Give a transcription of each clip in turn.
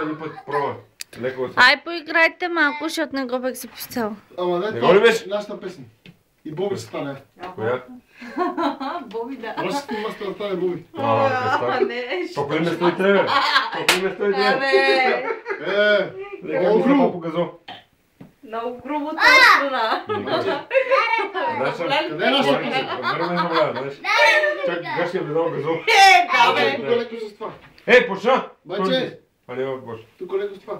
един път проба. Ай, поиграйте малко, защото не го бях си писал. Ама не го ли беше? Нашата песен. И Боби се стане. Коя? Боби, да. Може да сте да стане Боби. Току ли ме стои тебе? Току ли ме стои тебе? Нека го хрупа по газо. Много грубо тази страна. Къде е нашата песен? Верно не забравя, знаеш. Чак гашки е влезал газо. Тук леко с това. Ей, почна! Баче! А не, почна. Тук леко с това.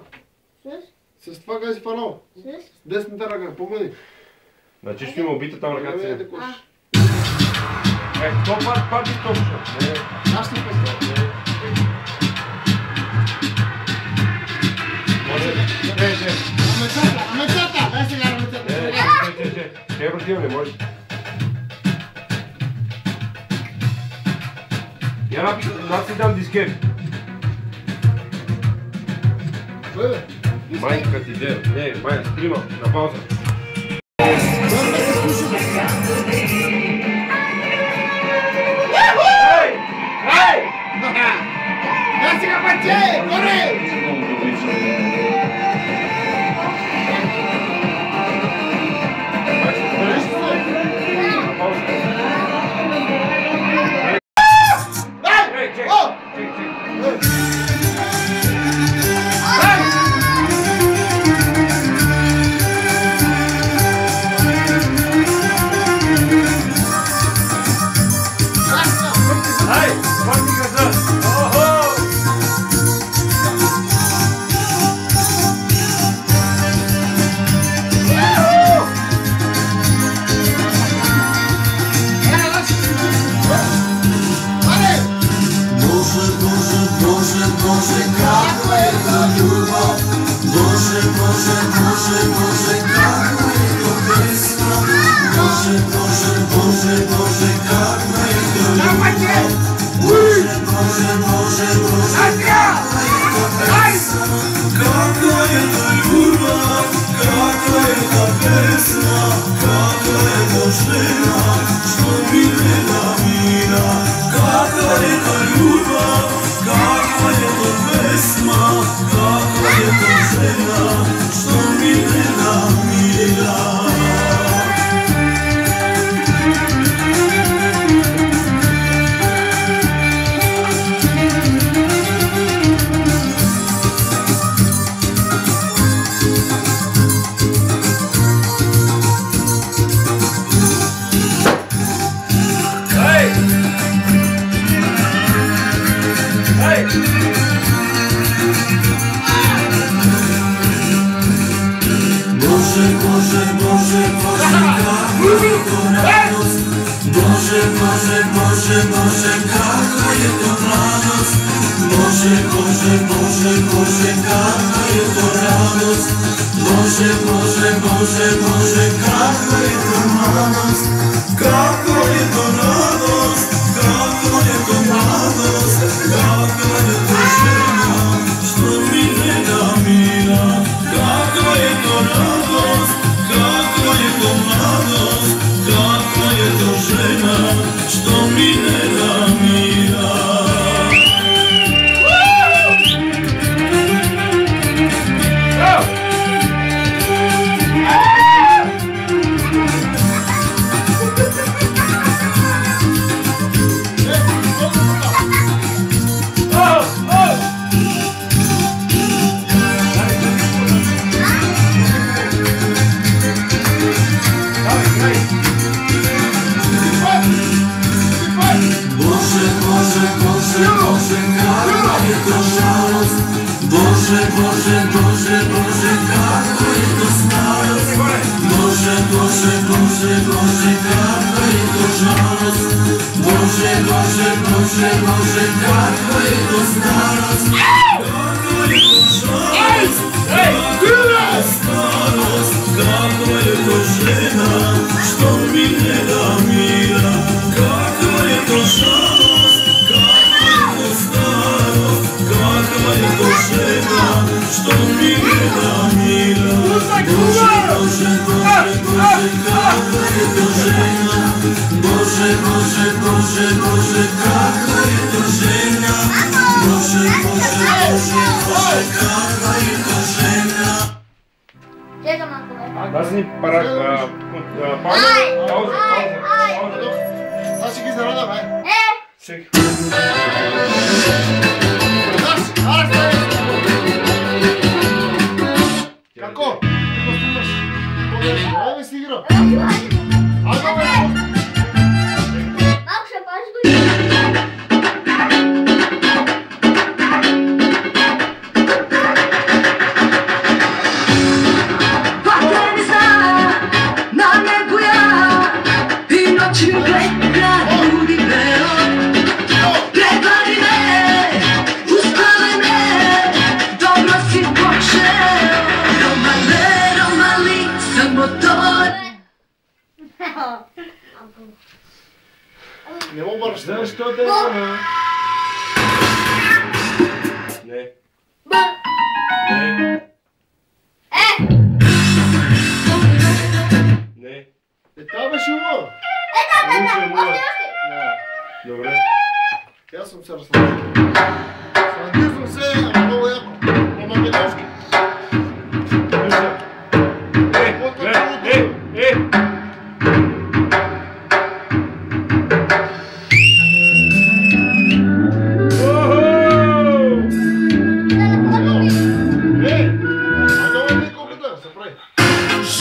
С това гази фанал. С десната ръка, помни. Значи ще има убита там ръката си. Е, то пак и точно. нашата песен. Амецата! Дай сега амецата! Ще я противам, не може. Я напи дам дискет. Майка ти де. Не, майка, стрима, на пауза. Дай сега, баче! Горе! Boże, Boże, Boże, Boże, Boże, Чакай малко, бе. Даси ни пауза. Пауза. Аз ще ги зарода, бе. Всеки. Како? Ти го стигнаш. Ай, бе, си игра. Малко ще паш го. Не му бърш. Защо те има? Не. Не. Не. Това беше ума. Добре. Аз съм се разслабил. Сладил съм се, много яко. По-македонски.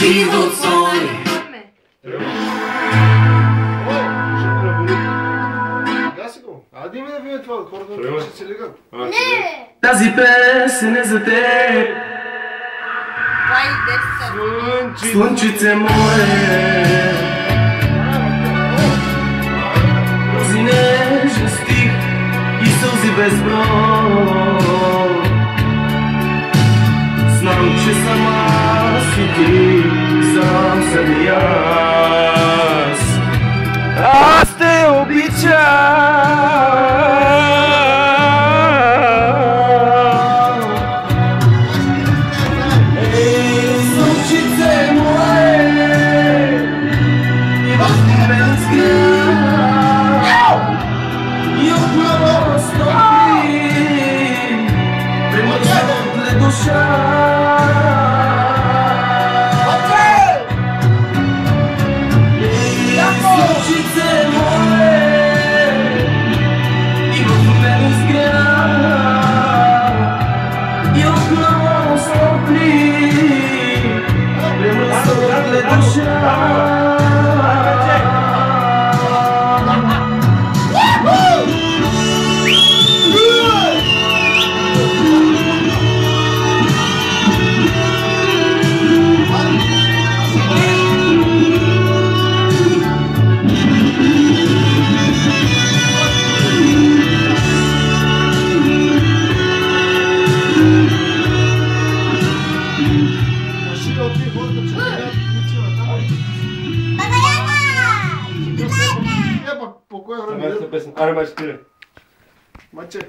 Живот свой. Гаси го. Ади ми да видим това, хората ще се легат. Не! Тази песен е за теб. Слънчице мое. Този нежен стих и сълзи безброй. Знам, че сама си ти, сам съм и аз. Аз те обичам. Ей, слънчице мое, и в мен сгря, и отново стопи, премъчват душа. Слънчице мое, и в мен изгря, и отново стопли, премръсна душа. Машина от тия хората, че гледат мицила там. Е, пък по кое време? Аре, бе, спира. Маче.